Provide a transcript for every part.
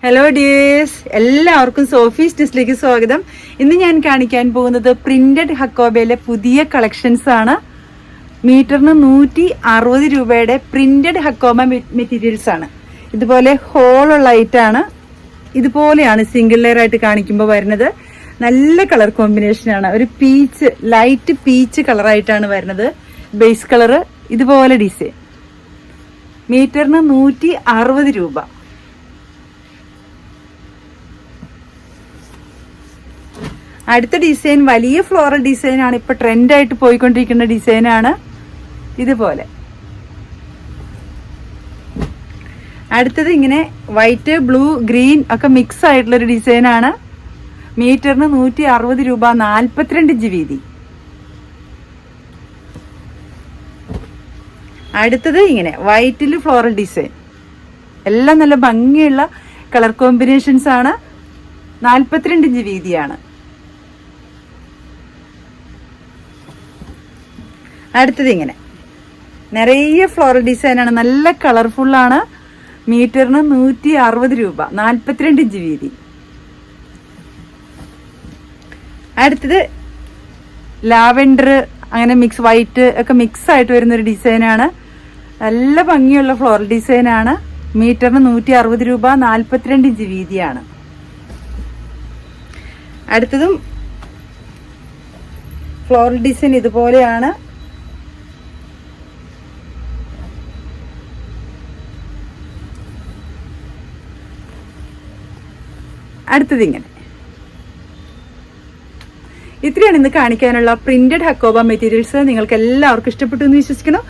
Hello dears, എല്ലാവർക്കും Sophie's ഡിസ്റ്റിലേക്ക് സ്വാഗതം. ഇന്ന് ഞാൻ കാണിക്കാൻ പോകുന്നത് പ്രിന്റഡ് ഹക്കോബയിലെ പുതിയ കളക്ഷൻസ് ആണ്. മീറ്ററിന് 160 രൂപയുടെ പ്രിന്റഡ് ഹക്കോബ മെറ്റീരിയൽസ് ആണ്. ഇതുപോലെ ഹോളുള്ള ഐറ്റാണ്. ഇതുപോലെയാണ് സിംഗിൾ ലെയർ ആയിട്ട് കാണിക്കുമ്പോൾ വരുന്നത്. നല്ല കളർ കോമ്പിനേഷൻ ആണ്. ഒരു പീച്ച്, ലൈറ്റ് പീച്ച് കളറായിട്ടാണ് വരുന്നത്. ബേസ് കളറ് ഇതുപോലെ ഡിസൈൻ. മീറ്ററിന് 160 രൂപ. അടുത്ത ഡിസൈൻ വലിയ ഫ്ലോറൽ ഡിസൈൻ ആണ്. ഇപ്പൊ ട്രെൻഡ് ആയിട്ട് പോയിക്കൊണ്ടിരിക്കുന്ന ഡിസൈൻ ആണ്. ഇതുപോലെ അടുത്തത് ഇങ്ങനെ വൈറ്റ്, ബ്ലൂ, ഗ്രീൻ ഒക്കെ മിക്സ് ആയിട്ടുള്ള ഒരു ഡിസൈൻ ആണ്. മീറ്ററിന് 160 രൂപ, 42 ഇഞ്ച് വീതി. അടുത്തത് ഇങ്ങനെ വൈറ്റിൽ ഫ്ലോറൽ ഡിസൈൻ. എല്ലാം നല്ല ഭംഗിയുള്ള കളർ കോമ്പിനേഷൻസ് ആണ്. 42 ഇഞ്ച് വീതിയാണ്. അടുത്തത് ഇങ്ങനെ നിറയെ ഫ്ലോറൽ ഡിസൈൻ ആണ്. നല്ല കളർഫുൾ ആണ്. മീറ്ററിന് 160 രൂപ, 42 ഇഞ്ച് വീതി. അടുത്തത് ലാവെൻഡർ, അങ്ങനെ മിക്സ്, വൈറ്റ് ഒക്കെ മിക്സ് ആയിട്ട് വരുന്ന ഒരു ഡിസൈൻ ആണ്. നല്ല ഭംഗിയുള്ള ഫ്ലോറൽ ഡിസൈൻ ആണ്. മീറ്ററിന് 160 രൂപ, 42 ഇഞ്ച് വീതിയാണ്. അടുത്തതും ഫ്ലോറൽ ഡിസൈൻ ഇതുപോലെയാണ്. അടുത്തത് ഇങ്ങനെ. ഇത്രയാണ് ഇന്ന് കാണിക്കാനുള്ള പ്രിന്റഡ് ഹക്കോബ മെറ്റീരിയൽസ്. നിങ്ങൾക്ക് എല്ലാവർക്കും ഇഷ്ടപ്പെട്ടു എന്ന് വിശ്വസിക്കുന്നു.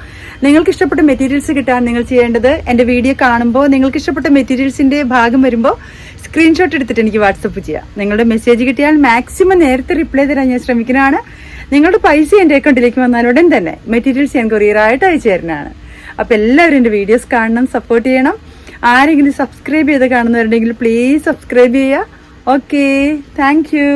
നിങ്ങൾക്ക് ഇഷ്ടപ്പെട്ട മെറ്റീരിയൽസ് കിട്ടാൻ നിങ്ങൾ ചെയ്യേണ്ടത്, എൻ്റെ വീഡിയോ കാണുമ്പോൾ നിങ്ങൾക്ക് ഇഷ്ടപ്പെട്ട മെറ്റീരിയൽസിന്റെ ഭാഗം വരുമ്പോൾ സ്ക്രീൻഷോട്ട് എടുത്തിട്ട് എനിക്ക് വാട്സപ്പ് ചെയ്യാം. നിങ്ങളുടെ മെസ്സേജ് കിട്ടിയാൽ മാക്സിമം നേരത്തെ റിപ്ലൈ തരാൻ ഞാൻ ശ്രമിക്കുന്നതാണ്. നിങ്ങളുടെ പൈസ എൻ്റെ അക്കൗണ്ടിലേക്ക് വന്നാൽ ഉടൻ തന്നെ മെറ്റീരിയൽസ് ഞാൻ കൊറിയറായിട്ട് അയച്ചു തരുന്നതാണ്. അപ്പോൾ എല്ലാവരും എൻ്റെ വീഡിയോസ് കാണണം, സപ്പോർട്ട് ചെയ്യണം. ആരെങ്കിലും സബ്സ്ക്രൈബ് ചെയ്ത് കാണുന്നവരുണ്ടെങ്കിൽ പ്ലീസ് സബ്സ്ക്രൈബ് ചെയ്യുക. Okay, thank you.